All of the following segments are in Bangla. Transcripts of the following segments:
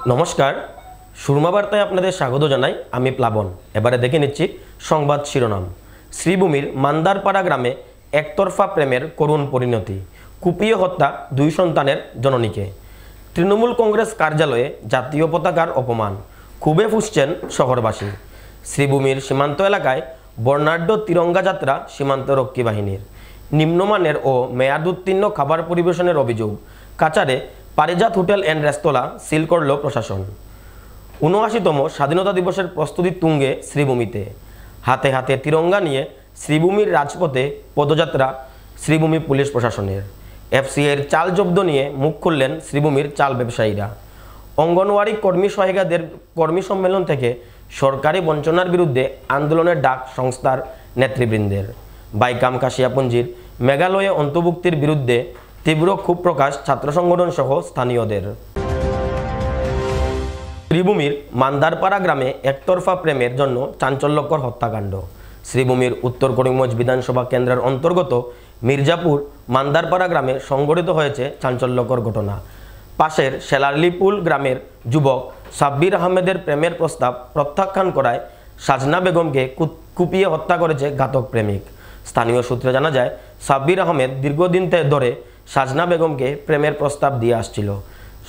নমস্কার, সুরমা বার্তায় আপনাদের স্বাগত জানাই। আমি প্লাবন। এবারে দেখে নিচ্ছি সংবাদ শিরোনাম। শ্রীভূমির মান্দারপাড়া গ্রামে একতরফা প্রেমের করুণ পরিণতি, কুপিয়ে হত্যা 2 সন্তানের জননীকে। তৃণমূল কংগ্রেস কার্যালয়ে জাতীয় পতাকার অপমান, ক্ষোভে ফুঁসছেন শহরবাসী। শ্রীভূমির সীমান্ত এলাকায় বর্ণাঢ্য তিরঙ্গা যাত্রা সীমান্তরক্ষী বাহিনীর। নিম্নমানের ও মেয়াদোত্তীর্ণ খাবার পরিবেশনের অভিযোগ। কাচারে পারিজাত হোটেল অ্যান্ড রেস্তোরাঁ সিল করল প্রশাসন। ৭৯তম স্বাধীনতা দিবসের প্রস্তুতি তুঙ্গে শ্রীভূমিতে। হাতে হাতে তিরঙ্গা নিয়ে শ্রীভূমির রাজপথে পদযাত্রা শ্রীভূমি পুলিশ প্রশাসনের। এফসিএর চাল জব্দ নিয়ে মুখ খুললেন শ্রীভূমির চাল ব্যবসায়ীরা। অঙ্গনওয়াড়ি কর্মী সহায়িকাদের কর্মী সম্মেলন থেকে সরকারি বঞ্চনার বিরুদ্ধে আন্দোলনের ডাক সংস্থার নেতৃবৃন্দের। বাইকাম কাশিয়াপুঞ্জির মেঘালয়ে অন্তর্ভুক্তির বিরুদ্ধে তীব্র ক্ষোভ প্রকাশ ছাত্র সংগঠন সহ স্থানীয়দের। শ্রীভূমির মান্দারপাড়া গ্রামে একতরফা প্রেমের জন্য চাঞ্চল্যকর হত্যাকাণ্ড। শ্রীভূমির উত্তর করিমগঞ্জ বিধানসভা কেন্দ্রের অন্তর্গত মির্জাপুর মান্দারপাড়া গ্রামে সংঘটিত হয়েছে চাঞ্চল্যকর ঘটনা। পাশের শেলালিপুল গ্রামের যুবক সাব্বির আহমেদের প্রেমের প্রস্তাব প্রত্যাখ্যান করায় সাজনা বেগমকে কুপিয়ে হত্যা করেছে ঘাতক প্রেমিক। স্থানীয় সূত্রে জানা যায়, সাব্বির আহমেদ দীর্ঘদিন ধরে সাজনা বেগমকে প্রেমের প্রস্তাব দিয়ে আসছিল।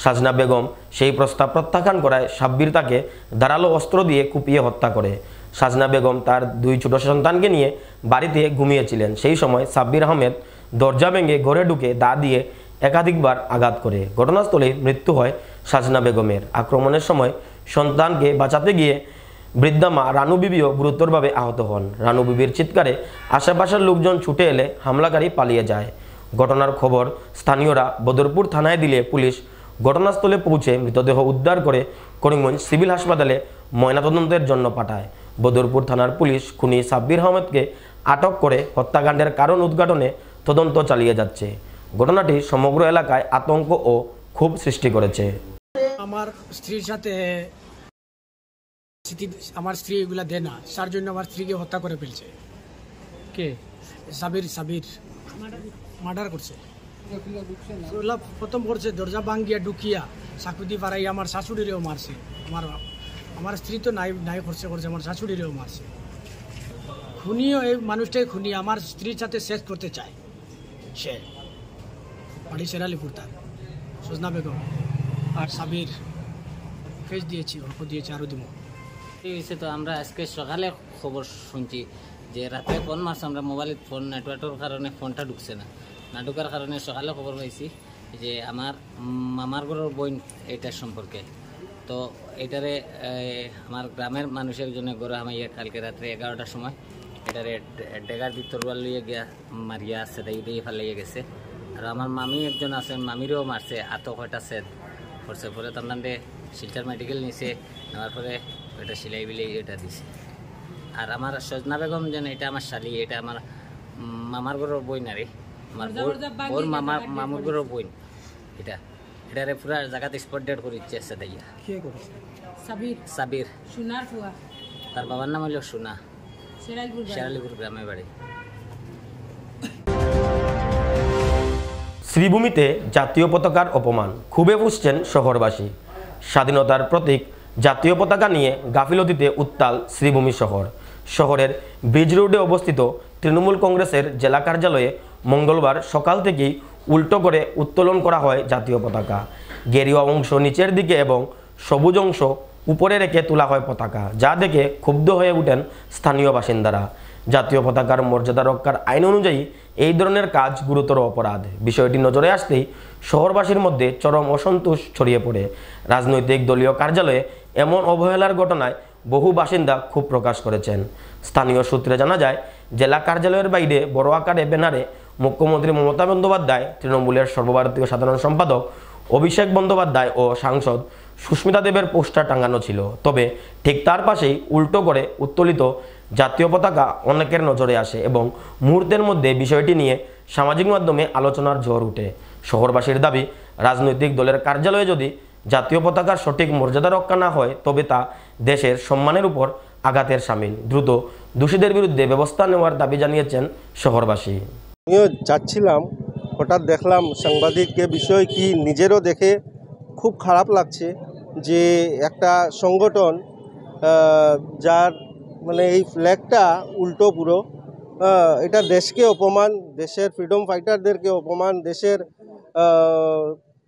সাজনা বেগম সেই প্রস্তাব প্রত্যাখ্যান করায় সাব্বির তাকে ধারালো অস্ত্র দিয়ে কুপিয়ে হত্যা করে। সাজনা বেগম তার 2 ছোট সন্তানকে নিয়ে বাড়িতে ঘুমিয়েছিলেন। সেই সময় সাব্বির আহমেদ দরজা ভেঙে ঘরে ঢুকে দা দিয়ে একাধিকবার আঘাত করে। ঘটনাস্থলে মৃত্যু হয় সাজনা বেগমের। আক্রমণের সময় সন্তানকে বাঁচাতে গিয়ে বৃদ্ধা মা রানু বিবিও গুরুতরভাবে আহত হন। রানু বিবির চিৎকারে আশেপাশের লোকজন ছুটে এলে হামলাকারী পালিয়ে যায়। ঘটনার খবর স্থানীয়রা বদরপুর থানায় দিলে পুলিশ ঘটনাস্থলে পৌঁছে মৃতদেহ উদ্ধার করে করিমগঞ্জ সিভিল হাসপাতালে ময়নাতদন্তের জন্য পাঠায়। বদরপুর থানার পুলিশ খুনি সাব্বির আহমেদকে আটক করে হত্যাকাণ্ডের কারণ উদ্ঘাটনে তদন্ত চালিয়ে যাচ্ছে। ঘটনাটি সমগ্র এলাকায় আতঙ্ক ও ক্ষোভ সৃষ্টি করেছে। আমার স্ত্রীর সাথে আমার স্ত্রী এগুলা দেয় না, তার জন্য আমার স্ত্রীকে হত্যা করে ফেলছে। কে? সাবির মার্ডার করছে। প্রথম করছে দরজা ভাঙ্গিয়া ঢুকিয়া চাকুতি পাড়াই আমার শাশুড়িরেও মারছে। আমার স্ত্রী তো নাই করছে আমার শাশুড়িরেও মারছে। খুনিও এই মানুষটাই খুনি, আমার স্ত্রীর সাথে শেষ করতে চায়। সে বাড়ি শেরালিপুর, তার সজনা বেগম আর সাবির ফেস দিয়েছি, ওকে দিয়েছি আরও দিব। হয়েছে তো আমরা আজকে সকালে খবর শুনছি যে রাতে ফোন মারছে, আমরা মোবাইলে ফোন নেটওয়ার্কের কারণে ফোনটা ঢুকছে না ঢুকার কারণে সকালে খবর পাইছি যে আমার মামার ঘরের বোন এটার সম্পর্কে। তো এটারে আমার গ্রামের মানুষের জন্য গড়ে আমাইয়া কালকে রাত্রে 11টার সময় এটারে ডেগার ভিতরবার লইয়ে গিয়া মারিয়া আছে, দিয়ে ফেলাইয়া গেছে। আর আমার মামি একজন আছেন, মামিরও মারছে, কয়টা সেট করছে। পরে তার শিলচর মেডিকেল নিছে, নেওয়ার পরে এটা সিলাই বিলাই এটা দিছে। আর আমার সজনা বেগম যেন এটা আমার শালি, এটা আমার মামার ঘরের বই না রে, আমার বোর মামুর ঘরের বই। এটারে পুরা জায়গাতে স্পট ডেট করে ইচ্ছে আছে তাইয়া। সাবির তার বাবার নাম হইল সোনা, শেরালিপুর গ্রামে বাড়ি। শ্রীভূমিতে জাতীয় পতাকার অপমান, ক্ষোভে ফুঁসছেন শহরবাসী। স্বাধীনতার প্রতীক জাতীয় পতাকা নিয়ে গাফিলতিতে উত্তাল শ্রীভূমি শহর। শহরের ব্রিজ রোডে অবস্থিত তৃণমূল কংগ্রেসের জেলা কার্যালয়ে মঙ্গলবার সকাল থেকেই উল্টো করে উত্তোলন করা হয় জাতীয় পতাকা। গেরুয়া অংশ নিচের দিকে এবং সবুজ অংশ উপরে রেখে তোলা হয় পতাকা, যা দেখে ক্ষুব্ধ হয়ে ওঠেন স্থানীয় বাসিন্দারা। জাতীয় পতাকার মর্যাদা রক্ষার আইন অনুযায়ী এই ধরনের কাজ গুরুতর অপরাধ। বিষয়টি নজরে আসতেই শহরবাসীর মধ্যে চরম অসন্তোষ ছড়িয়ে পড়ে। রাজনৈতিক দলীয় কার্যালয়ে এমন অবহেলার ঘটনায় বহু বাসিন্দা ক্ষোভ প্রকাশ করেছেন। স্থানীয় সূত্রে জানা যায়, জেলা কার্যালয়ের বাইরে বড় আকারে ব্যানারে মুখ্যমন্ত্রী মমতা বন্দ্যোপাধ্যায়, তৃণমূলের সর্বভারতীয় সাধারণ সম্পাদক অভিষেক বন্দ্যোপাধ্যায় ও সাংসদ সুস্মিতা দেবের পোস্টার টাঙানো ছিল। তবে ঠিক তার পাশেই উল্টো করে উত্তোলিত জাতীয় পতাকা অনেকের নজরে আসে এবং মুহূর্তের মধ্যে বিষয়টি নিয়ে সামাজিক মাধ্যমে আলোচনার ঝড় ওঠে। শহরবাসীর দাবি, রাজনৈতিক দলের কার্যালয়ে যদি জাতীয় পতাকার সঠিক মর্যাদা রক্ষা না হয় তবে তা দেশের সম্মানের উপর আঘাতের শামিল। দ্রুত দোষীদের বিরুদ্ধে ব্যবস্থা নেওয়ার দাবি জানিয়েছেন শহরবাসী। আমিও যাচ্ছিলাম, হঠাৎ দেখলাম সাংবাদিককে বিষয় কি নিজেরও দেখে খুব খারাপ লাগছে। যে একটা সংগঠন যার মানে এই ফ্ল্যাগটা উল্টো পুরো, এটা দেশকে অপমান, দেশের ফ্রিডম ফাইটারদেরকে অপমান, দেশের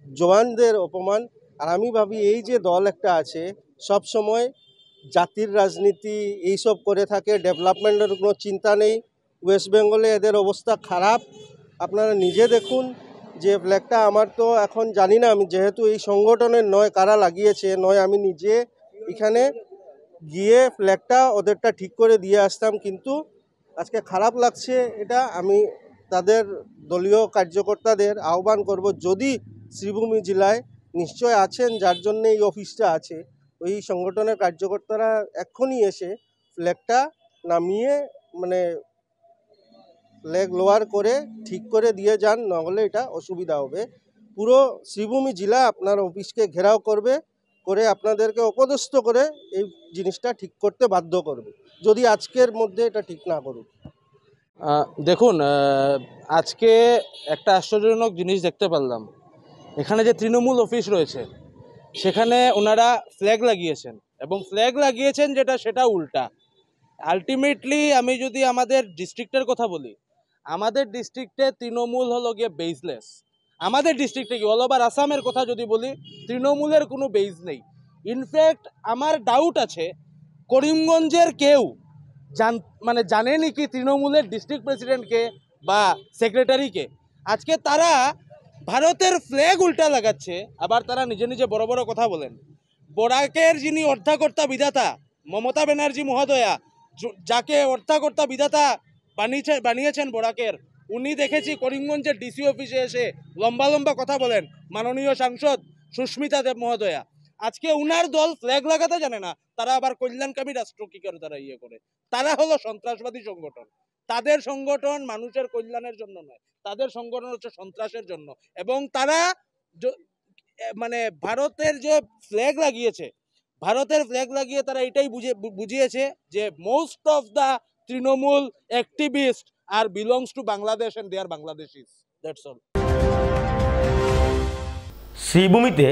জওয়ানদের অপমান। আর আমি ভাবি এই যে দল একটা আছে সব সময় জাতির রাজনীতি এইসব করে থাকে, ডেভেলপমেন্টের কোনো চিন্তা নেই। ওয়েস্ট বেঙ্গলে এদের অবস্থা খারাপ, আপনারা নিজে দেখুন যে ফ্ল্যাগটা আমার তো এখন জানি না, আমি যেহেতু এই সংগঠনের নয় কারা লাগিয়েছে, নয় আমি নিজে এখানে গিয়ে ফ্ল্যাগটা ওদেরটা ঠিক করে দিয়ে আসতাম, কিন্তু আজকে খারাপ লাগছে এটা। আমি তাদের দলীয় কার্যকর্তাদের আহ্বান করব, যদি শ্রীভূমি জেলায় নিশ্চয় আছেন যার জন্য এই অফিসটা আছে, ওই সংগঠনের কার্যকর্তারা এক্ষুনি এসে ফ্ল্যাগটা নামিয়ে মানে ফ্ল্যাগ লোয়ার করে ঠিক করে দিয়ে যান, নাহলে এটা অসুবিধা হবে। পুরো শ্রীভূমি জেলা আপনার অফিসকে ঘেরাও করবে, করে আপনাদেরকে অপদস্থ করে এই জিনিসটা ঠিক করতে বাধ্য করবে, যদি আজকের মধ্যে এটা ঠিক না করুক। দেখুন, আজকে একটা আশ্চর্যজনক জিনিস দেখতে পারলাম। এখানে যে তৃণমূল অফিস রয়েছে সেখানে ওনারা ফ্ল্যাগ লাগিয়েছেন, এবং ফ্ল্যাগ লাগিয়েছেন সেটা উল্টা। আলটিমেটলি আমি যদি আমাদের ডিস্ট্রিক্টের কথা বলি, আমাদের ডিস্ট্রিক্টে তৃণমূল হলো গিয়ে বেসলেস। আমাদের ডিস্ট্রিক্টে কি অল ওভার আসামের কথা যদি বলি, তৃণমূলের কোনো বেস নেই। ইনফ্যাক্ট আমার ডাউট আছে করিমগঞ্জের কেউ জানেনি কি তৃণমূলের ডিস্ট্রিক্ট প্রেসিডেন্টকে বা সেক্রেটারিকে। আজকে তারা ভারতের ফ্ল্যাগ উল্টা লাগাচ্ছে, আবার তারা নিজে নিজে বড় বড় কথা বলেন। বরাকের যিনি অর্থাকর্তা বিধাতা মমতা ব্যানার্জি মহোদয়া, যাকে অর্থাকর্তা বিধাতা বানিয়েছেন বরাকের, উনি দেখেছি করিমগঞ্জের ডিসি অফিসে এসে লম্বা লম্বা কথা বলেন, মাননীয় সাংসদ সুস্মিতা দেব মহোদয়া। আজকে উনার দল ফ্ল্যাগ লাগাতে জানে না, তারা আবার কল্যাণকামী রাষ্ট্র কি করে তারা করে। তারা হলো সন্ত্রাসবাদী সংগঠন। তাদের সংগঠন মানুষের কল্যাণের জন্য নয়, তাদের সংগঠন হচ্ছে সন্ত্রাসের জন্য। এবং তারা ভারতের যে ফ্ল্যাগ লাগিয়েছে, ভারতের ফ্ল্যাগ লাগিয়ে তারা এটাই বুঝিয়েছে যে most of the Trinamool activist are belongs to Bangladesh and they are Bangladeshis. That's all. শ্রীভূমিতে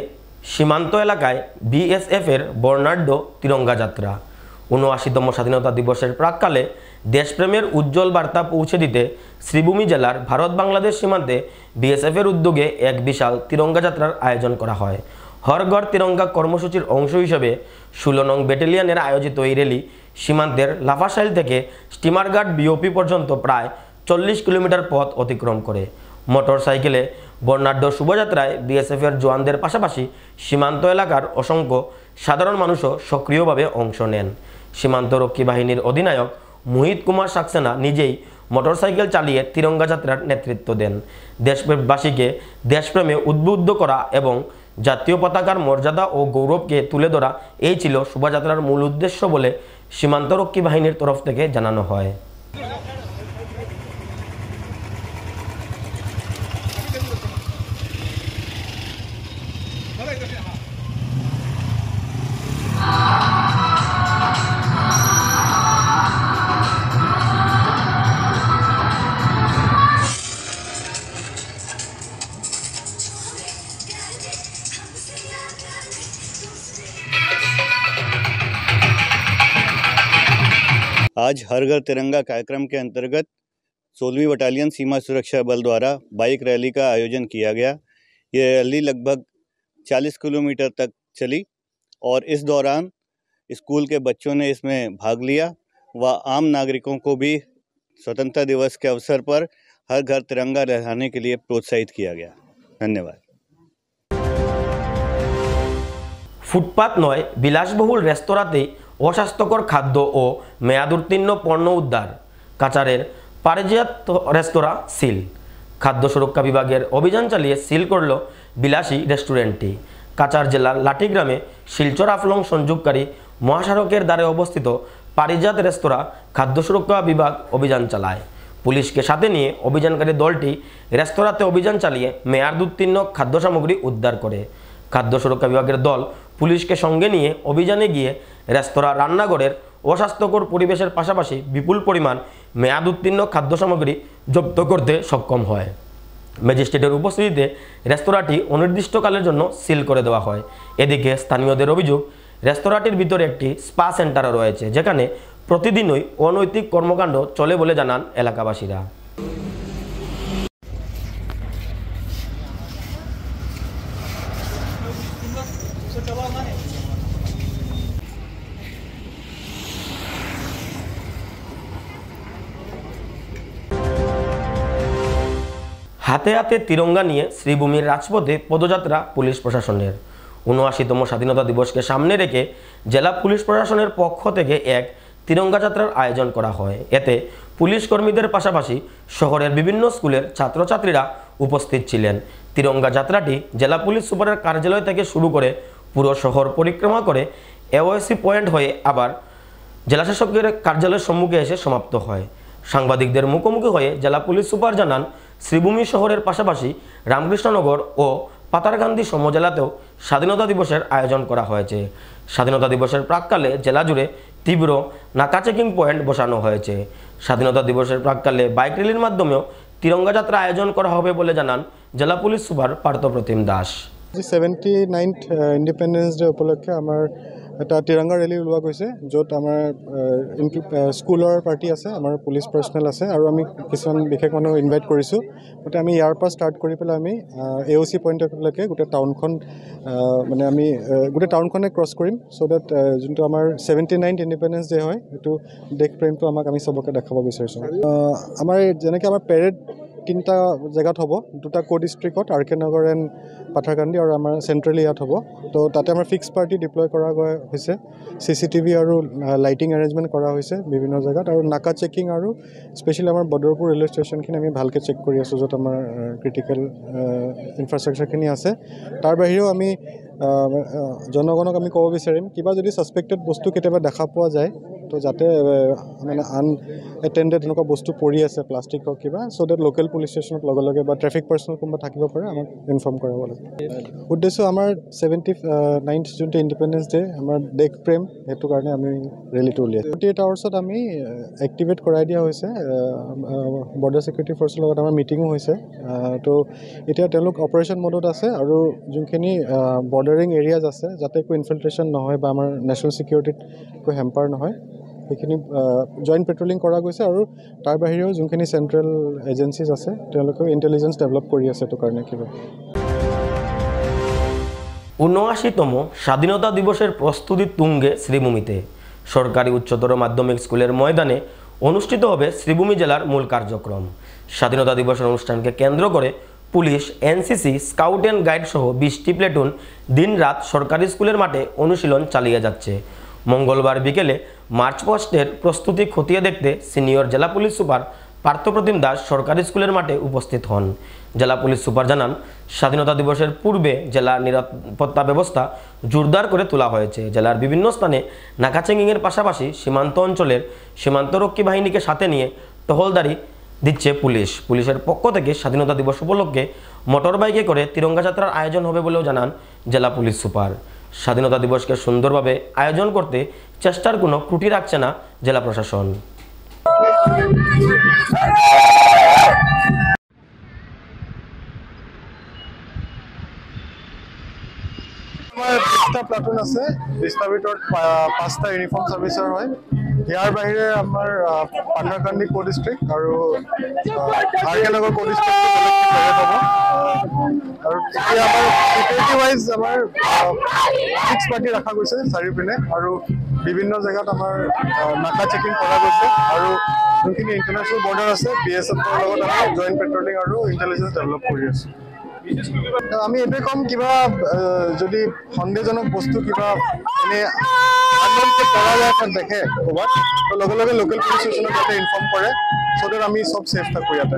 সীমান্ত এলাকায় বিএসএফের বর্ণাঢ্য তিরঙ্গা যাত্রা। ৭৯তম স্বাধীনতা দিবসের প্রাক্কালে দেশপ্রেমের উজ্জ্বল বার্তা পৌঁছে দিতে শ্রীভূমি জেলার ভারত বাংলাদেশ সীমান্তে বিএসএফের উদ্যোগে এক বিশাল তিরঙ্গা যাত্রার আয়োজন করা হয়। হর ঘর তিরঙ্গা কর্মসূচির অংশ হিসেবে ১৬ নং ব্যাটালিয়নের আয়োজিত এই র্যালি সীমান্তের লাফাশাইল থেকে স্টিমারঘাট বিওপি পর্যন্ত প্রায় ৪০ কিলোমিটার পথ অতিক্রম করে। মোটর সাইকেলে বর্ণাঢ্য শোভাযাত্রায় বিএসএফের জওয়ানদের পাশাপাশি সীমান্ত এলাকার অসংখ্য সাধারণ মানুষও সক্রিয়ভাবে অংশ নেন। সীমান্তরক্ষী বাহিনীর অধিনায়ক মোহিত কুমার সাক্সেনা নিজেই মোটরসাইকেল চালিয়ে তিরঙ্গা যাত্রার নেতৃত্ব দেন। দেশবাসীকে দেশপ্রেমে উদ্বুদ্ধ করা এবং জাতীয় পতাকার মর্যাদা ও গৌরবকে তুলে ধরা এই ছিল শোভাযাত্রার মূল উদ্দেশ্য বলে সীমান্তরক্ষী বাহিনীর তরফ থেকে জানানো হয়। आज हर घर तिरंगा कार्यक्रम के अंतर्गत 16वीं बटालियन सीमा सुरक्षा बल द्वारा बाइक रैली का आयोजन किया गया। ये रैली लगभग 40 किलोमीटर तक चली और इस दौरान स्कूल के बच्चों ने इसमें भाग लिया व आम नागरिकों को भी स्वतंत्रता दिवस के अवसर पर हर घर तिरंगा लहराने के लिए प्रोत्साहित किया गया। धन्यवाद। ফুটপাত নয় বিলাসবহুল রেস্তোরাঁতে অস্বাস্থ্যকর খাদ্য ও মেয়াদোত্তীর্ণ পণ্য উদ্ধার। কাচারের পারিজাত রেস্তোরাঁ সিল। খাদ্য সুরক্ষা বিভাগের অভিযান চালিয়ে সিল করল বিলাসী রেস্টুরেন্টটি। কাচার জেলার লাঠিগ্রামে শিলচর আফলং সংযোগকারী মহাসড়কের ধারে অবস্থিত পারিজাত রেস্তোরাঁ খাদ্য সুরক্ষা বিভাগ অভিযান চালায়। পুলিশকে সাথে নিয়ে অভিযানকারী দলটি রেস্তোরাঁতে অভিযান চালিয়ে মেয়াদোত্তীর্ণ খাদ্য সামগ্রী উদ্ধার করে। খাদ্য সুরক্ষা বিভাগের দল পুলিশকে সঙ্গে নিয়ে অভিযানে গিয়ে রেস্তোরাঁ রান্নাঘরের অস্বাস্থ্যকর পরিবেশের পাশাপাশি বিপুল পরিমাণ মেয়াদোত্তীর্ণ খাদ্য সামগ্রী জব্দ করতে সক্ষম হয়। ম্যাজিস্ট্রেটের উপস্থিতিতে রেস্তোরাঁটি অনির্দিষ্টকালের জন্য সিল করে দেওয়া হয়। এদিকে স্থানীয়দের অভিযোগ, রেস্তোরাঁটির ভিতরে একটি স্পা সেন্টারও রয়েছে, যেখানে প্রতিদিনই অনৈতিক কর্মকাণ্ড চলে বলে জানান এলাকাবাসীরা। হাতে হাতে তিরঙ্গা নিয়ে শ্রীভূমির রাজপথে পদযাত্রা পুলিশ প্রশাসনের। ৭৯তম স্বাধীনতা দিবসকে সামনে রেখে জেলা পুলিশ প্রশাসনের পক্ষ থেকে এক তিরঙ্গা যাত্রার আয়োজন করা হয়। এতে পুলিশ কর্মীদের পাশাপাশি শহরের বিভিন্ন স্কুলের ছাত্রছাত্রীরা উপস্থিত ছিলেন। তিরঙ্গা যাত্রাটি জেলা পুলিশ সুপারের কার্যালয় থেকে শুরু করে পুরো শহর পরিক্রমা করে এওএসি পয়েন্ট হয়ে আবার জেলাশাসকের কার্যালয়ের সম্মুখে এসে সমাপ্ত হয়। সাংবাদিকদের মুখোমুখি হয়ে জেলা পুলিশ সুপার জানান, শ্রীভূমি শহরের পাশাপাশি রামকৃষ্ণনগর ও পাতারকান্দি সমজেলাতেও স্বাধীনতা দিবসের আয়োজন করা হয়েছে। স্বাধীনতা দিবসের প্রাক্কালে জেলা জুড়ে তীব্র নাকা চেকিং পয়েন্ট বসানো হয়েছে। স্বাধীনতা দিবসের প্রাক্কালে বাইক র্যালির মাধ্যমেও তিরঙ্গা যাত্রা আয়োজন করা হবে বলে জানান জেলা police super Parthapratim Das. 79th independence day উপলক্ষে আমাৰ এটা তিৰংগা ৰেলী ওলোৱা গৈছে, য'ত আমাৰ স্কুলৰ পাৰ্টি আছে, আমাৰ পুলিচ পাৰ্চনেল আছে আৰু আমি কিছুমান বিশেষ মানুহ ইনভাইট কৰিছোঁ। গতিকে আমি ইয়াৰ পৰা ষ্টাৰ্ট কৰি পেলাই আমি AOC পইণ্টলৈকে গোটেই টাউনখন মানে আমি গোটেই টাউনখনে ক্ৰছ কৰিম, চ' ডেট যোনটো আমাৰ 79th ইণ্ডিপেণ্ডেন্স ডে হয়, সেইটো দেশ প্ৰেমটো আমি চবকে দেখাব বিচাৰিছোঁ। আমাৰ যেনেকৈ আমাৰ পেৰেড 3টা জেগাত হ'ব, 2টা ডিষ্ট্ৰিক্টত RK নগৰ এণ্ড পাথাৰকান্দি আৰু আমাৰ চেণ্ট্ৰেলি ইয়াত হ'ব। তো তাতে আমাৰ ফিক্স পাৰ্টি ডিপ্লয় কৰা হৈছে, CCTV আৰু লাইটিং এৰেঞ্জমেণ্ট কৰা হৈছে বিভিন্ন জেগাত, আৰু নাকা চেকিং আৰু স্পেচিয়েলি আমাৰ বদৰপুৰ ৰেলৱে ষ্টেচনখিনি আমি ভালকৈ চেক কৰি আছোঁ, য'ত আমাৰ ক্ৰিটিকেল ইনফ্ৰাষ্ট্ৰাকচাৰখিনি আছে। তাৰ বাহিৰেও আমি জনগণক আমি ক'ব বিচাৰিম, কিবা যদি ছাছপেক্টেড বস্তু কেতিয়াবা দেখা পোৱা যায়, তো যাতে মানে আনএটেণ্ডেড এনেকুৱা বস্তু পৰি আছে, প্লাষ্টিক হওক কিবা, চ' ডেট লোকেল পুলিচ ষ্টেচনত লগে লগে বা ট্ৰেফিক পাৰ্চনেল কোনোবা থাকিব পাৰে আমাক ইনফৰ্ম কৰাব লাগে। উদ্দেশ্য আমাৰ 79th যোনটো ইণ্ডিপেণ্ডেন্স ডে, আমাৰ দেশ প্ৰেম, সেইটো কাৰণে আমি ৰেলীটো উলিয়াইছোঁ। 48 আৱাৰ্ছত আমি এক্টিভেট কৰাই দিয়া হৈছে, বৰ্ডাৰ ছিকিউৰিটি ফ'ৰ্চৰ লগত আমাৰ মিটিঙো হৈছে। তো এতিয়া তেওঁলোক অপাৰেশ্যন মোডত আছে, আৰু যোনখিনি বৰ্ডাৰিং এৰিয়াজ আছে, যাতে একো ইনফিল্ট্ৰেশ্যন নহয় বা আমাৰ নেশ্যনেল ছিকিউৰিটিত একো হেম্পাৰ নহয়, সেইখিনি জইণ্ট পেট্ৰলিং কৰা গৈছে। আৰু তাৰ বাহিৰেও যোনখিনি চেণ্ট্ৰেল এজেঞ্চিজ আছে, তেওঁলোকেও ইণ্টেলিজেঞ্চ ডেভেলপ কৰি আছে, সেইটো কাৰণে কিবা। ৭৯তম স্বাধীনতা দিবসের প্রস্তুতি তুঙ্গে শ্রীভূমিতে। সরকারি উচ্চতর মাধ্যমিক স্কুলের ময়দানে অনুষ্ঠিত হবে শ্রীভূমি জেলার মূল কার্যক্রম। স্বাধীনতা দিবসের অনুষ্ঠানকে কেন্দ্র করে police, NCC, scout and guide সহ 20টি প্লেটুন দিন রাত সরকারি স্কুলের মাঠে অনুশীলন চালিয়ে যাচ্ছে। মঙ্গলবার বিকেলে মার্চ পাস্টের প্রস্তুতি খতিয়ে দেখতে সিনিয়র জেলা পুলিশ সুপার পার্থপ্রতিম দাস সরকারি স্কুলের মাঠে উপস্থিত হন। জেলা পুলিশ সুপার জানান, স্বাধীনতা দিবসের পূর্বে জেলার নিরাপত্তা ব্যবস্থা জোরদার করে তোলা হয়েছে। জেলার বিভিন্ন স্থানে নাকা চেকিংয়ের পাশাপাশি সীমান্ত অঞ্চলের সীমান্তরক্ষী বাহিনীকে সাথে নিয়ে টহলদারি দিচ্ছে পুলিশ। পুলিশের পক্ষ থেকে স্বাধীনতা দিবস উপলক্ষে মোটর বাইকে করে তিরঙ্গা যাত্রার আয়োজন হবে বলেও জানান জেলা পুলিশ সুপার। স্বাধীনতা দিবসকে সুন্দরভাবে আয়োজন করতে চেষ্টার কোনো ত্রুটি রাখছে না জেলা প্রশাসন। আমাৰ 20টা প্লাটুন আছে, 20টাৰ ভিতৰত 5টা ইউনিফৰ্ম ছাৰ্ভিচৰ হয়। ইয়াৰ বাহিৰে আমাৰ পাথাৰকান্দি ডিষ্ট্ৰিক্ট আৰু RK নগৰ ডিষ্ট্ৰিক্ট হ'ব। আৰু এতিয়া আমাৰ ছিকিউৰিটি ৱাইজ আমাৰ 6 পাৰ্টি ৰখা গৈছে চাৰিওপিনে, আৰু বিভিন্ন জেগাত আমাৰ নাকা চেকিং কৰা গৈছে। আৰু যোনখিনি ইণ্টাৰনেশ্যনেল বৰ্ডাৰ আছে, BSFৰ লগত আমি জইণ্ট পেট্ৰলিং আৰু ইণ্টেলিজেঞ্চ ডেভেলপ কৰি আছোঁ। আমি এইটোৱে ক'ম, কিবা যদি সন্দেহজনক বস্তু কিবা এনে কৰা যায় দেখে ক'ৰবাত, তো লগে লগে লোকেল পুলিচ ষ্টেচনক যাতে ইনফৰ্ম কৰে, চ' ডেট আমি চব ছেফ থাকোঁ ইয়াতে।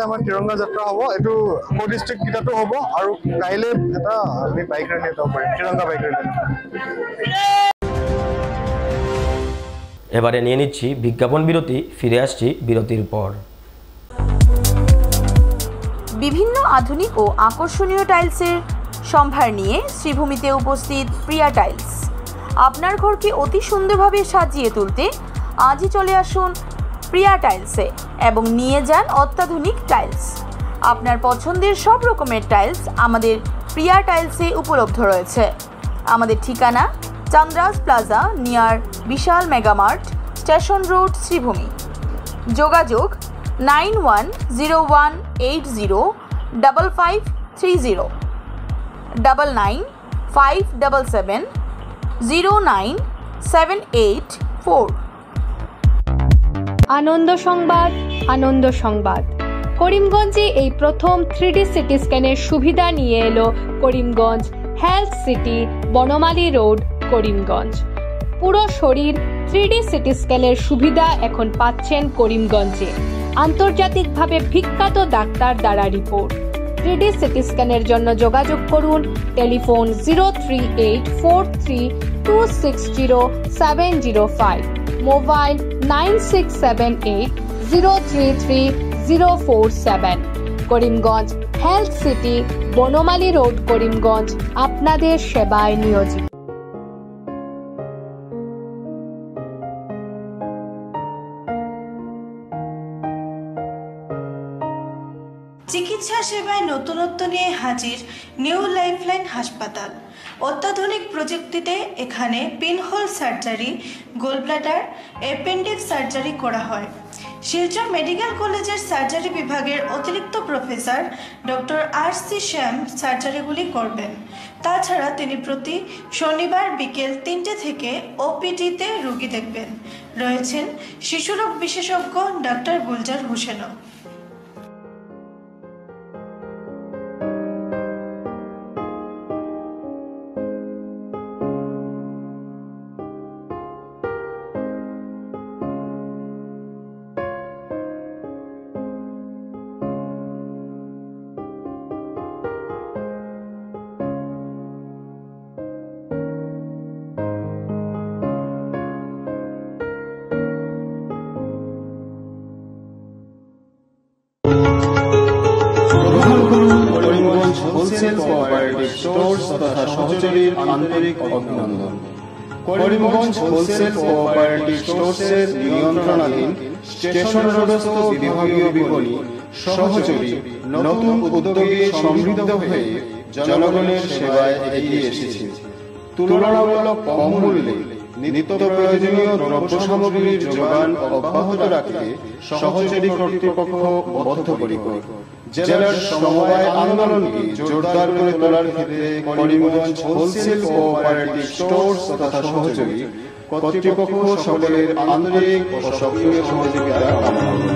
আমাৰ তিৰংগা যাত্ৰা হ'ব, এইটো ডিষ্ট্ৰিক্ট কেইটাতো হ'ব, আৰু কাইলৈ এটা আমি বাইক ৰেলী এটা পাৰিম, তিৰংগা বাইক ৰেলী। এবারে নিয়ে নিচ্ছি বিজ্ঞাপন বিরতি, ফিরে আসছি বিরতির পর। বিভিন্ন আধুনিক ও আকর্ষণীয় টাইলসের সম্ভার নিয়ে শ্রীভূমিতে উপস্থিত প্রিয়া টাইলস। আপনার ঘরকে অতি সুন্দরভাবে সাজিয়ে তুলতে আজই চলে আসুন প্রিয়া টাইলসে এবং নিয়ে যান অত্যাধুনিক টাইলস। আপনার পছন্দের সব রকমের টাইলস আমাদের প্রিয়া টাইলসে উপলব্ধ রয়েছে। আমাদের ঠিকানা চান্দ্রাস প্লাজা নিয়ার বিশাল মেগামার্ট, স্টেশন রোড, শ্রীভূমি। যোগাযোগ 9101805530 9957709784। আনন্দ সংবাদ, আনন্দ সংবাদ। করিমগঞ্জে এই প্রথম 3D সিটি স্ক্যানের সুবিধা নিয়ে এলো Karimganj health city, Banamali road, Karimganj. পুরো শরীর 3D সিটি স্ক্যানের সুবিধা এখন পাচ্ছেন করিমগঞ্জে। আন্তর্জাতিকভাবে বিখ্যাত ডাক্তার দ্বারা রিপোর্ট। 3D সিটি স্ক্যানের জন্য যোগাযোগ করুন telephone 03843260705, mobile 9678033047। Karimganj health city, Banamali road, Karimganj আপনাদের সেবায় নিয়োজিত। চিকিৎসা সেবায় নতুনত্ব নিয়ে হাজির নিউ লাইফলাইন হাসপাতাল। অত্যাধুনিক প্রযুক্তিতে এখানে pinhole surgery, gallbladder, appendix surgery করা হয়। শিলচর মেডিকেল কলেজের সার্জারি বিভাগের অতিরিক্ত প্রফেসর ডক্টর RC শ্যাম সার্জারিগুলি করবেন। তাছাড়া তিনি প্রতি শনিবার বিকেল 3টে থেকে OPD-তে রোগী দেখবেন। রয়েছেন শিশুরোগ বিশেষজ্ঞ ডক্টর গুলজার হোসেনও। হোলসেল কোঅপারেটিভ স্টোর্স তথা সহযোগীর আন্তরিক অভিনন্দন। করিমগঞ্জ হোলসেল কোঅপারেটিভ স্টোর্সের নিয়ন্ত্রণাধীন স্টেশন রোডস্থ বিভাগীয় বিপণী সহযোগী নতুন উদ্যোগে সমৃদ্ধ হয়ে জনগণের সেবায় এগিয়ে এসেছে। তুলনামূলক কম মূল্যে নিত্য প্রয়োজনীয় দ্রব্য সামগ্রীর যোগান অব্যাহত রাখতে সহযোগী কর্তৃপক্ষ বদ্ধপরিকর। জেলার সমবায় আন্দোলনকে জোরদার করে তোলার ক্ষেত্রে করিমগঞ্জ হোলসেল কোঅপারেটিভ স্টোর্স তথা সহযোগী কর্তৃপক্ষ সকলের আন্তরিক ও সক্রিয় সহযোগিতা কামনা করে।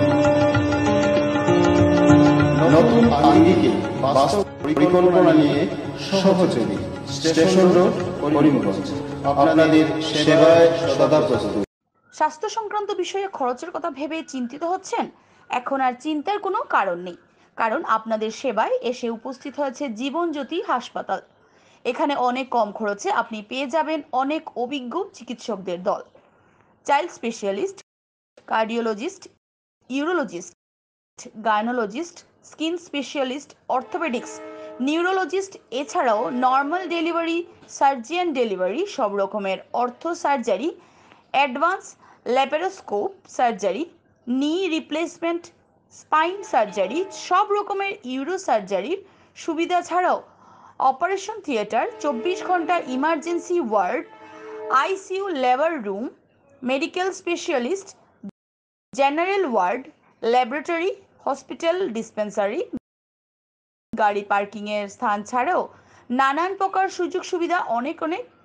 নতুন আঙ্গিকে বাস্তব পরিকল্পনা নিয়ে সহযোগী স্টেশন রোড, করিমগঞ্জ আপনাদের সেবায় সদা প্রস্তুত। স্বাস্থ্য সংক্রান্ত বিষয়ে খরচের কথা ভেবে চিন্তিত হচ্ছেন? এখন আর চিন্তার কোনো কারণ নেই, কারণ আপনাদের সেবায় এসে উপস্থিত হয়েছে জীবনজ্যোতি হাসপাতাল। এখানে অনেক কম খরচে আপনি পেয়ে যাবেন অনেক অভিজ্ঞ চিকিৎসকদের দল। Child specialist, cardiologist, urologist, gynaecologist, skin specialist, orthopaedics, neurologist, এছাড়াও নর্মাল ডেলিভারি, সার্জিয়ান ডেলিভারি, সব রকমের ortho surgery, advance laparoscope surgery, knee replacement, spine surgery, সব রকমের ইউরো সার্জারির সুবিধা ছাড়াও অপারেশন থিয়েটার, 24 ঘন্টা emergency ward, ICU labour room, medical specialist, general ward, laboratory, hospital dispensary, গাড়ি পার্কিংয়ের স্থান ছাড়াও নানান প্রকার সুযোগ সুবিধা অনেক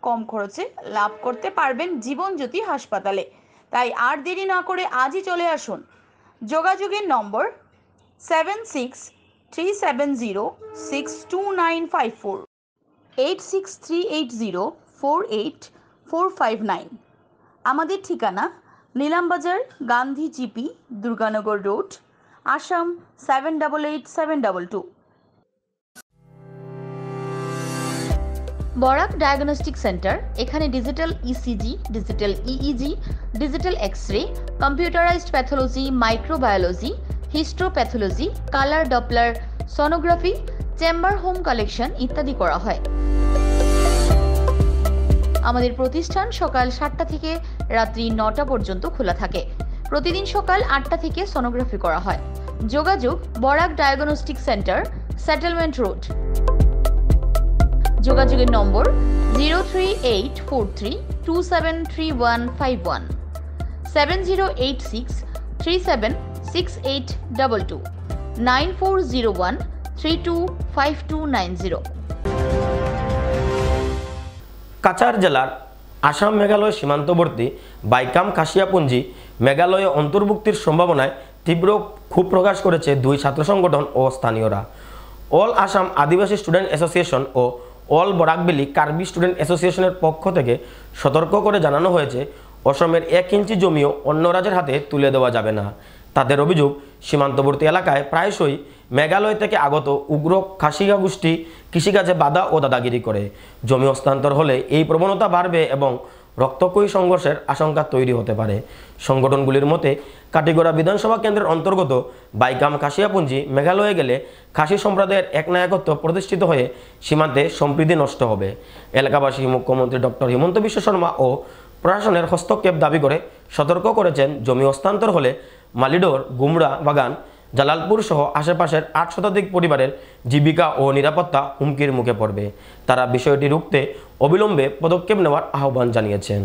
কম খরচে লাভ করতে পারবেন জীবনজ্যোতি হাসপাতালে। তাই আর দেরি না করে আজই চলে আসুন। যোগাযোগের নম্বর 7637062954, 8638048459। আমাদের ঠিকানা Nilambazar, Gandhi GP, Durganagar road, Assam 788722। Barak diagnostic centre. এখানে digital ECG, digital EEG, digital x-ray, computerised pathology, microbiology, histopathology, colour doppler sonography, chamber home collection ইত্যাদি করা হয়। আমাদের প্রতিষ্ঠান সকাল 7টা থেকে রাত্রি 9টা পর্যন্ত খোলা থাকে। প্রতিদিন সকাল 8টা থেকে সোনোগ্রাফি করা হয়। যোগাযোগ Barak diagnostic centre, settlement road. যোগাযোগের নম্বর 03843273151, 7086376822, 9401325290। কাছাড় জেলার আসাম মেঘালয় সীমান্তবর্তী বাইকাম খাসিয়াপুঞ্জি মেঘালয়ে অন্তর্ভুক্তির সম্ভাবনায় তীব্র ক্ষোভ প্রকাশ করেছে দুই ছাত্র সংগঠন ও স্থানীয়রা। অল আসাম আদিবাসী স্টুডেন্ট অ্যাসোসিয়েশন ও অল বরাকবেলি কার্বি স্টুডেন্ট অ্যাসোসিয়েশনের পক্ষ থেকে সতর্ক করে জানানো হয়েছে, অসমের 1 ইঞ্চি জমিও অন্য রাজ্যের হাতে তুলে দেওয়া যাবে না। তাদের অভিযোগ, সীমান্তবর্তী এলাকায় প্রায়শই মেঘালয় থেকে আগত উগ্র খাসিয়া গোষ্ঠী কৃষিকাজে বাধা ও দাদাগিরি করে। জমি হস্তান্তর হলে এই প্রবণতা বাড়বে এবং রক্তক্ষয়ী সংঘর্ষের আশঙ্কা তৈরি হতে পারে। সংগঠনগুলির মতে, কাটিগড়া বিধানসভা কেন্দ্রের অন্তর্গত বাইকাম খাসিয়াপুঞ্জি মেঘালয়ে গেলে খাসি সম্প্রদায়ের একনায়কত্ব প্রতিষ্ঠিত হয়ে সীমান্তে সম্প্রীতি নষ্ট হবে। এলাকাবাসী মুখ্যমন্ত্রী ডক্টর হিমন্ত বিশ্ব শর্মা ও প্রশাসনের হস্তক্ষেপ দাবি করে সতর্ক করেছেন, জমি হস্তান্তর হলে মালিডোর, গুমরা বাগান, জালালপুর সহ আশেপাশের 8 শতাধিক পরিবারের জীবিকা ও নিরাপত্তা হুমকির মুখে পড়বে। তারা বিষয়টি রুখতে অবিলম্বে পদক্ষেপ নেওয়ার আহ্বান জানিয়েছেন।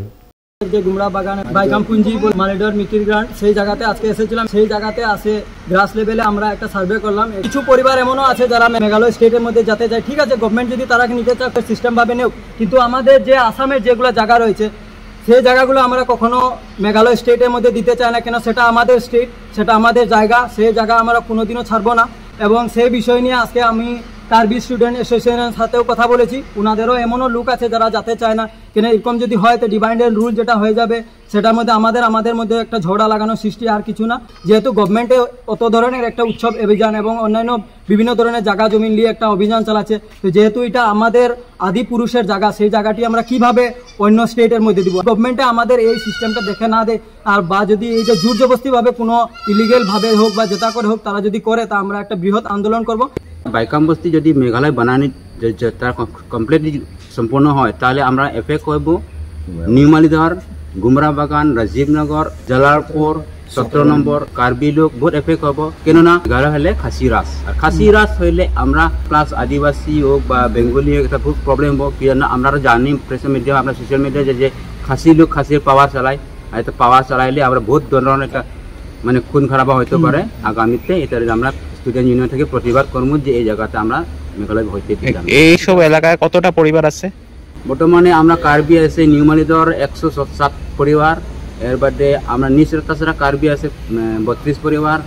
যে গুমরা বাগান, বাইকামপুঞ্জি, মালিডোর, মিকির গ্রান্ট, সেই জায়গাতে আজকে এসেছিলাম। সেই জায়গাতে আসে গ্রাস লেভেলে আমরা একটা সার্ভে করলাম। কিছু পরিবার এমনও আছে যারা মেঘালয় স্টেটের মধ্যে যেতে চায়। ঠিক আছে, গভর্নমেন্ট যদি তারা নিতে চায় সিস্টেমভাবে নেও, কিন্তু আমাদের যে আসামের যেগুলো জায়গা রয়েছে সেই জায়গাগুলো আমরা কখনো মেঘালয় স্টেটের মধ্যে দিতে চাই না। কেন? সেটা আমাদের স্টেট, সেটা আমাদের জায়গা, সেই জায়গা আমরা কোনোদিনও ছাড়বো না। এবং সেই বিষয় নিয়ে আজকে আমি কার্বি স্টুডেন্ট অ্যাসোসিয়েশনের সাথেও কথা বলেছি। ওনাদেরও এমনও লোক আছে যারা যেতে চায় না। কেন এরকম যদি হয় তো ডিভাইড এন্ড রুল যেটা হয়ে যাবে, সেটার মধ্যে আমাদের মধ্যে একটা ঝগড়া লাগানোর সৃষ্টি, আর কিছু না। যেহেতু গভর্নমেন্টে অত ধরনের একটা উৎসব অভিযান এবং অন্যান্য বিভিন্ন ধরনের জায়গা জমি নিয়ে একটা অভিযান চালাচ্ছে, তো যেহেতু এটা আমাদের আদি পুরুষের জায়গা, সেই জায়গাটি আমরা কিভাবে অন্য স্টেটের মধ্যে দিব? গভর্নমেন্টে আমাদের এই সিস্টেমটা দেখে না দেয়, আর বা যদি এই যে জোর জবরদস্তিভাবে কোনো ইলিগেল ভাবে হোক বা যেটা করে হোক, তারা যদি করে, তা আমরা একটা বৃহৎ আন্দোলন করব। বাইকাম বস্তি যদি মেঘালয় বানানি তার কমপ্লিটলি সম্পূর্ণ হয়, তাহলে আমরা এফেক্ট করব নিউ মালিধর, গুমরা বাগান, রাজীবনগর, জালালপুর, 17 নম্বর, কার্বি লোক বহুত এফেক্ট হব। কেননা মেঘালয় হলে খাসি রাস, আর খাসি রাস হইলে আমরা প্লাস আদিবাসী হোক বা বেঙ্গলি হোক, এটা বহুত প্রবলেম হব। কেননা আমরা জানি প্রেস মিডিয়া, আমরা সোশ্যাল মিডিয়া যে খাসি লোক খাসির পাওয়ার চালায়, আর এটা পাওয়ার চালাইলে আমরা বহুত ধরনের একটা মানে খুন খারাপ হইতে পারে আগামীতে। এটা আমরা স্টুডেন্ট ইউনিয়ন থেকে প্রতিবাদ করবো যে এই জায়গাতে আমরা মেঘালয় হইতে দিলাম। এইসব এলাকায় কতটা পরিবার আছে বর্তমানে? আমরা কার্বি আছে নিউ মালিদর 107 পরিবার, এর বাদে আমরা নিচ তাছাড়া কার্বি আছে 32 পরিবার,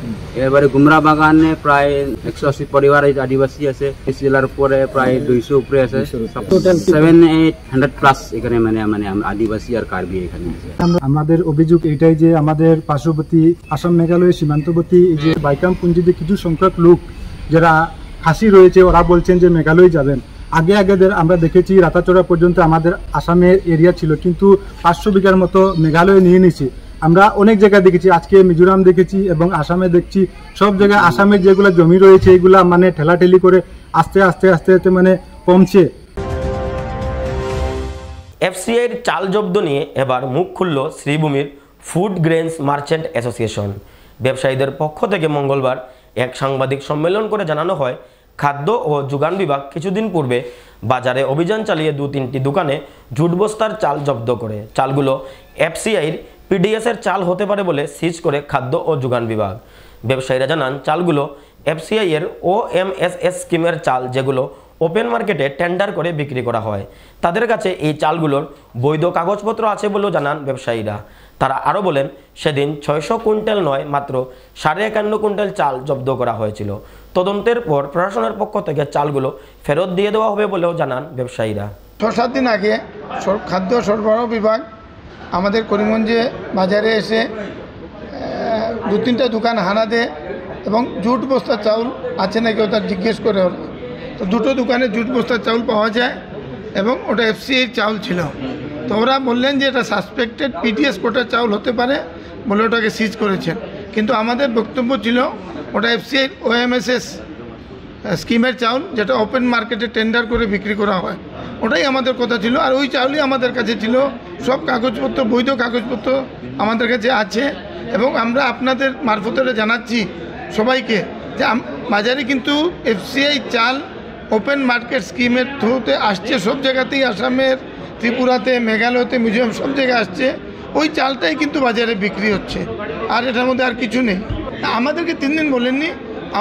এবারে গুমরা বাগানে প্রায় 180 পরিবার আদিবাসী আছে, জেলার উপরে প্রায় 200 উপরে আছে, টোটাল 700 প্লাস এখানে মানে আদিবাসী আর কার্বি এখানে আছে। আমাদের অভিযোগ এটাই যে আমাদের পার্শ্ববর্তী আসাম মেঘালয়ের সীমান্তবর্তী এই যে বাইকামপুঞ্জিতে কিছু সংখ্যক লোক যারা খাসি রয়েছে, ওরা বলছেন যে মেঘালয় যাবেন। আগে আমরা দেখেছি রাতাচড়া পর্যন্ত আমাদের আসামের এরিয়া ছিল, কিন্তু 500 বিঘার মতো মেঘালয় নিয়ে নিয়েছে। আমরা অনেক জায়গায় দেখেছি, আজকে মিজোরাম দেখেছি এবং আসামে দেখছি, সব জায়গায় আসামের যেগুলো জমি রয়েছে এগুলা মানে ঠেলাঠেলি করে আস্তে আস্তে মানে কমছে। এফসিআইয়ের চাল জব্দ নিয়ে এবার মুখ খুলল শ্রীভূমির ফুড গ্রেনস মার্চেন্ট অ্যাসোসিয়েশন। ব্যবসায়ীদের পক্ষ থেকে মঙ্গলবার এক সাংবাদিক সম্মেলন করে জানানো হয়, খাদ্য ও যোগান বিভাগ কিছুদিন পূর্বে বাজারে অভিযান চালিয়ে 2-3টি দোকানে জুট বস্তার চাল জব্দ করে। চালগুলো এফসিআইর পিডিএসের চাল হতে পারে বলে সিজ করে খাদ্য ও যোগান বিভাগ। ব্যবসায়ীরা জানান, চালগুলো এফসিআইয়ের OMSS স্কিমের চাল, যেগুলো ওপেন মার্কেটে টেন্ডার করে বিক্রি করা হয়। তাদের কাছে এই চালগুলোর বৈধ কাগজপত্র আছে বলেও জানান ব্যবসায়ীরা। তারা আরও বলেন, সেদিন 600 কুইন্টাল নয়, মাত্র 51.5 কুইন্টাল চাল জব্দ করা হয়েছিল। তদন্তের পর প্রশাসনের পক্ষ থেকে চালগুলো ফেরত দিয়ে দেওয়া হবে বলেও জানান ব্যবসায়ীরা। 6-7 দিন আগে খাদ্য সরবরাহ বিভাগ আমাদের করিমগঞ্জে বাজারে এসে 2-3টা দোকান হানা দেয় এবং জুট বস্তার চাউল আছে নাকি ওটা জিজ্ঞেস করে। তো 2টো দোকানে জুট বস্তার চাউল পাওয়া যায় এবং ওটা এফসিআইর চাউল ছিল। তো ওরা বললেন যে এটা সাসপেক্টেড পিডিএস কোটার চাউল হতে পারে বলে ওটাকে সিজ করেছেন। কিন্তু আমাদের বক্তব্য ছিল ওটা এফসিআইর OMSS স্কিমের চাউল, যেটা ওপেন মার্কেটে টেন্ডার করে বিক্রি করা হয়, ওটাই আমাদের কথা ছিল। আর ওই চাউলই আমাদের কাছে ছিল, সব কাগজপত্র, বৈধ কাগজপত্র আমাদের কাছে আছে। এবং আমরা আপনাদের মারফতে জানাচ্ছি সবাইকে যে বাজারে কিন্তু এফসিআই চাল ওপেন মার্কেট স্কিমের থ্রুতে আসছে, সব জায়গাতেই, আসামের, ত্রিপুরাতে, মেঘালয়তে, মিজোরাম সব জায়গায় আসছে। ওই চালটাই কিন্তু বাজারে বিক্রি হচ্ছে, আর এটার মধ্যে আর কিছু নেই। আমাদেরকে 3 দিন বলেননি,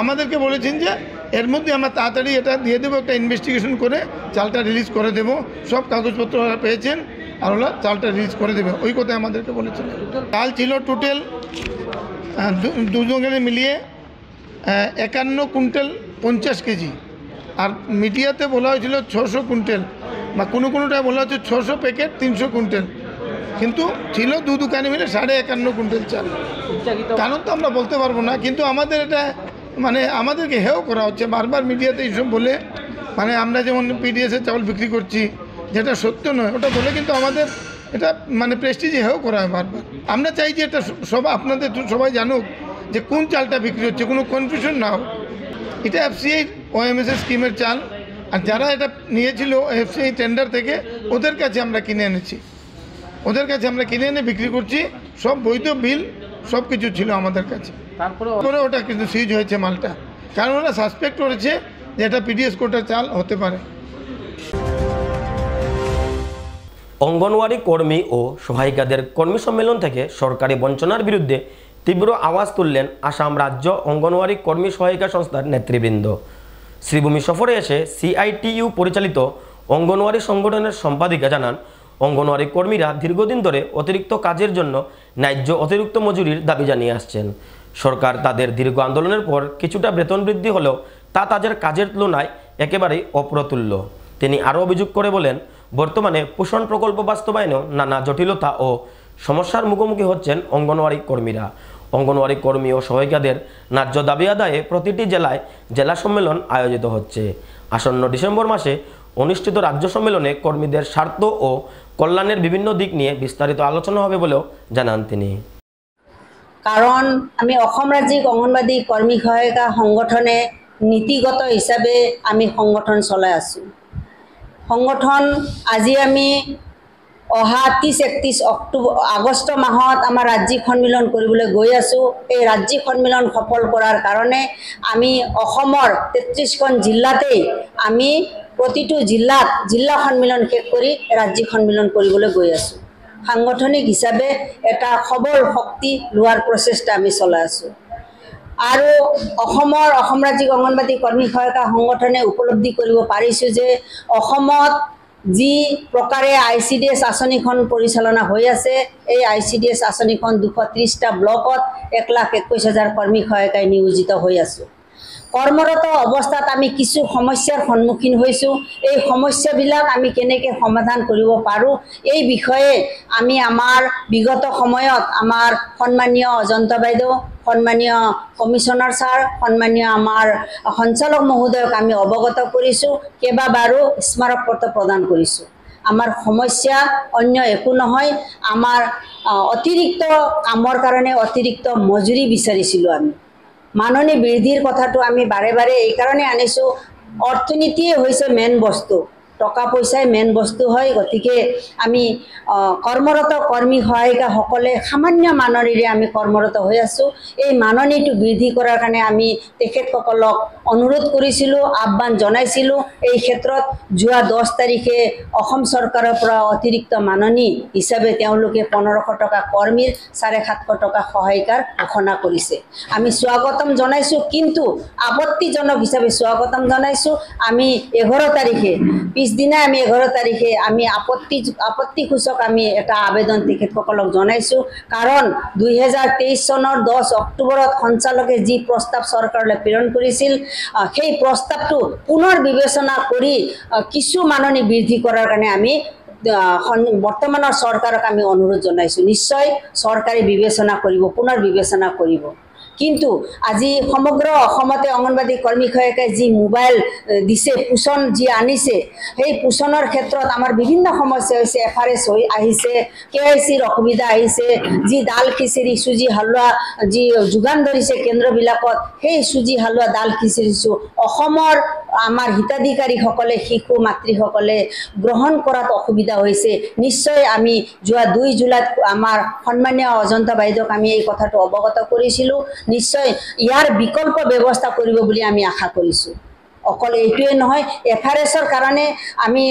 আমাদেরকে বলেছেন যে এর মধ্যে আমরা তাড়াতাড়ি এটা দিয়ে দেবো, একটা ইনভেস্টিগেশন করে চালটা রিলিজ করে দেবো, সব কাগজপত্র ওরা পেয়েছেন আর ওরা চালটা রিলিজ করে দেবে, ওই কথাই আমাদেরকে বলেছেন। চাল ছিল টোটাল দুজনে মিলিয়ে 51 কুইন্টাল 50 কেজি, আর মিডিয়াতে বলা হয়েছিল 600 কুইন্টাল, বা কোনোটায় বলা হচ্ছে 600 প্যাকেট 300 কুইন্টাল, কিন্তু ছিল দু দোকানে মিলে 51.5 কুইন্টাল চাল। কারণ তো আমরা বলতে পারবো না, কিন্তু আমাদের এটা মানে আমাদেরকে হেও করা হচ্ছে বারবার মিডিয়াতে এইসব বলে, মানে আমরা যেমন পিডিএসের চাউল বিক্রি করছি যেটা সত্য নয় ওটা বলে, কিন্তু আমাদের এটা মানে প্রেস্টিজে হেও করা হয় বারবার। আমরা চাই যে এটা আপনাদের সবাই জানুক যে কোন চালটা বিক্রি হচ্ছে, কোনো কনফিউশন না হোক। এটা এফসিআই ওএমএসএস স্কিমের চাল, আর যারা এটা নিয়েছিল এফসিআই টেন্ডার থেকে ওদের কাছে আমরা কিনে এনেছি, ওদের কাছে আমরা কিনে এনে বিক্রি করছি, সব বৈধ বিল সব কিছু ছিল আমাদের কাছে। তারপরে ওটা কিন্তু সিজ হয়েছে মালটা, কারণ ওরা সাসপেক্ট করেছে যে এটা পিডিএস কোটার চাল হতে পারে। অঙ্গনওয়াড়ি কর্মী ও সহায়িকাদের কর্মী সম্মেলন থেকে সরকারি বঞ্চনার বিরুদ্ধে তীব্র আওয়াজ তুললেন আসাম রাজ্য অঙ্গনওয়াড়ি কর্মী সহায়িকা সংস্থার নেতৃবৃন্দ। শ্রীভূমি সফরে এসে সিআইটিইউ পরিচালিত অঙ্গনওয়াড়ি সংগঠনের সম্পাদিকা জানান, অঙ্গনওয়াড়ি কর্মীরা দীর্ঘদিন ধরে অতিরিক্ত কাজের জন্য ন্যায্য অতিরিক্ত মজুরির দাবি জানিয়ে আসছেন। সরকার তাদের দীর্ঘ আন্দোলনের পর কিছুটা বেতন বৃদ্ধি হলেও তা তাদের কাজের তুলনায় একেবারেই অপ্রতুল্য। তিনি আরও অভিযোগ করে বলেন, বর্তমানে পোষণ প্রকল্প বাস্তবায়নেও নানা জটিলতা ও সমস্যার মুখোমুখি হচ্ছেন অঙ্গনওয়াড়ি কর্মীরা। অঙ্গনওয়াড়ি কর্মী ও সহায়িকাদের ন্যায্য দাবি আদায়ে প্রতিটি জেলায় জেলা সম্মেলন আয়োজিত হচ্ছে। আসন্ন ডিসেম্বর মাসে অনুষ্ঠিত রাজ্য সম্মেলনে কর্মীদের স্বার্থ ও কল্যাণের বিভিন্ন দিক নিয়ে বিস্তারিত আলোচনা হবে বলেও জানান তিনি। কারণ আমি অসম রাজ্যিক অঙ্গনবাদী কর্মী সহায়িকা সংগঠনে নীতিগত হিচাপে আমি সংগঠন চলাই আছোঁ। সংগঠন আজি আমি অহা 30-31 আগষ্ট মাহত আমাৰ ৰাজ্যিক সন্মিলন কৰিবলৈ গৈ আছোঁ। এই ৰাজ্যিক সন্মিলন সফল কৰাৰ কাৰণে আমি অসমৰ 33খন জিলাতেই আমি প্ৰতিটো জিলাত জিলা সন্মিলন শেষ কৰি ৰাজ্যিক সন্মিলন কৰিবলৈ গৈ আছোঁ। সাংগঠনিক হিচাপে এটা সবল শক্তি লোৱাৰ প্ৰচেষ্টা আমি চলাই আছোঁ। আৰু অসম ৰাজ্যিক অঙ্গনবাদী কৰ্মী সহায়িকা সংগঠনে উপলব্ধি কৰিব পাৰিছোঁ যে অসমত যি প্ৰকাৰে ICDS আঁচনিখন পৰিচালনা হৈ আছে, এই ICDS আঁচনিখন 230টা ব্লকত 1,21,000 কৰ্মী সহায়িকাই নিয়োজিত হৈ আছোঁ। কৰ্মৰত অৱস্থাত আমি কিছু সমস্যাৰ সন্মুখীন হৈছোঁ। এই সমস্যাবিলাক আমি কেনেকৈ সমাধান কৰিব পাৰোঁ এই বিষয়ে আমি আমাৰ বিগত সময়ত আমাৰ সন্মানীয় অজন্ত বাইদেউ, সন্মানীয় কমিশনাৰ ছাৰ, সন্মানীয় আমাৰ সঞ্চালক মহোদয়ক আমি অৱগত কৰিছোঁ, কেইবাবাৰো স্মাৰকপত্ৰ প্ৰদান কৰিছোঁ। আমাৰ সমস্যা অন্য একো নহয়, আমাৰ অতিৰিক্ত কামৰ কাৰণে অতিৰিক্ত মজুৰি বিচাৰিছিলোঁ। আমি মাননি বৃদ্ধিৰ কথাটো আমি বাৰে বাৰে এই কাৰণে আনিছোঁ, অৰ্থনীতিয়ে হৈছে মেইন বস্তু, টকা পইচাই মেইন বস্তু হয়। গতিকে আমি কৰ্মৰত কৰ্মী সহায়িকাসকলে সামান্য মাননিৰে আমি কৰ্মৰত হৈ আছোঁ। এই মাননিটো বৃদ্ধি কৰাৰ কাৰণে আমি তেখেতসকলক অনুৰোধ কৰিছিলোঁ, আহ্বান জনাইছিলোঁ। এই ক্ষেত্ৰত যোৱা 10 তাৰিখে অসম চৰকাৰৰ পৰা অতিৰিক্ত মাননি হিচাপে তেওঁলোকে 1500 টকা কৰ্মীৰ 750 টকা সহায়িকাৰ ঘোষণা কৰিছে। আমি স্বাগতম জনাইছোঁ, কিন্তু আপত্তিজনক হিচাপে স্বাগতম জনাইছোঁ। আমি 11 তাৰিখে পিছদিনা আমি 11 তাৰিখে আমি আপত্তিসূচক আমি এটা আবেদন তেখেতসকলক জনাইছোঁ। কাৰণ 2023 চনৰ 10 অক্টোবৰত সঞ্চালকে যি প্ৰস্তাৱ চৰকাৰলৈ প্ৰেৰণ কৰিছিল, সেই প্ৰস্তাৱটো পুনৰ বিবেচনা কৰি কিছু মাননি বৃদ্ধি কৰাৰ কাৰণে আমি বৰ্তমানৰ চৰকাৰক আমি অনুৰোধ জনাইছোঁ। নিশ্চয় চৰকাৰে বিবেচনা কৰিব, পুনৰ বিবেচনা কৰিব। কিন্তু আজি সমগ্ৰ অসমতে অঙ্গনবাদী কৰ্মী সহায়িকাই যি মোবাইল দিছে, পোষণ যি আনিছে, সেই পোষণৰ ক্ষেত্ৰত আমাৰ বিভিন্ন সমস্যা হৈছে। FRS হৈ আহিছে, KICৰ অসুবিধা আহিছে, যি দাল খিচিৰি চুজি হালোৱা যি যোগান ধৰিছে কেন্দ্ৰবিলাকত, সেই চুজি হালোৱা দাল খিচিৰিছোঁ অসমৰ আমাৰ হিতাধিকাৰীসকলে শিশু মাতৃসকলে গ্ৰহণ কৰাত অসুবিধা হৈছে। নিশ্চয় আমি যোৱা 2 জুলাইত আমাৰ সন্মানীয় অজন্তা বাইদেউক আমি এই কথাটো অৱগত কৰিছিলোঁ। নিশ্চয় ইয়াৰ বিকল্প ব্যৱস্থা কৰিব বুলি আমি আশা কৰিছোঁ। অকল এইটোৱে নহয়, FRSৰ কাৰণে আমি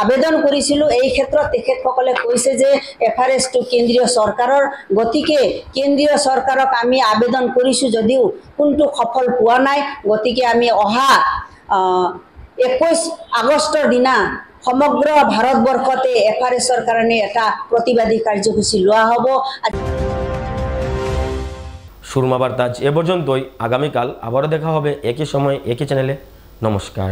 আবেদন কৰিছিলোঁ। এই ক্ষেত্ৰত তেখেতসকলে কৈছে যে FRSটো কেন্দ্ৰীয় চৰকাৰৰ, গতিকে কেন্দ্ৰীয় চৰকাৰক আমি আবেদন কৰিছোঁ যদিও কোনটো সফল পোৱা নাই। গতিকে আমি অহা 21 আগষ্টৰ দিনা সমগ্ৰ ভাৰতবৰ্ষতে FRSৰ কাৰণে এটা প্ৰতিবাদী কাৰ্যসূচী লোৱা হ'ব। সুরমা বার্তা আজ এ পর্যন্তই। আগামীকাল আবারও দেখা হবে একই সময় একই চ্যানেলে। নমস্কার।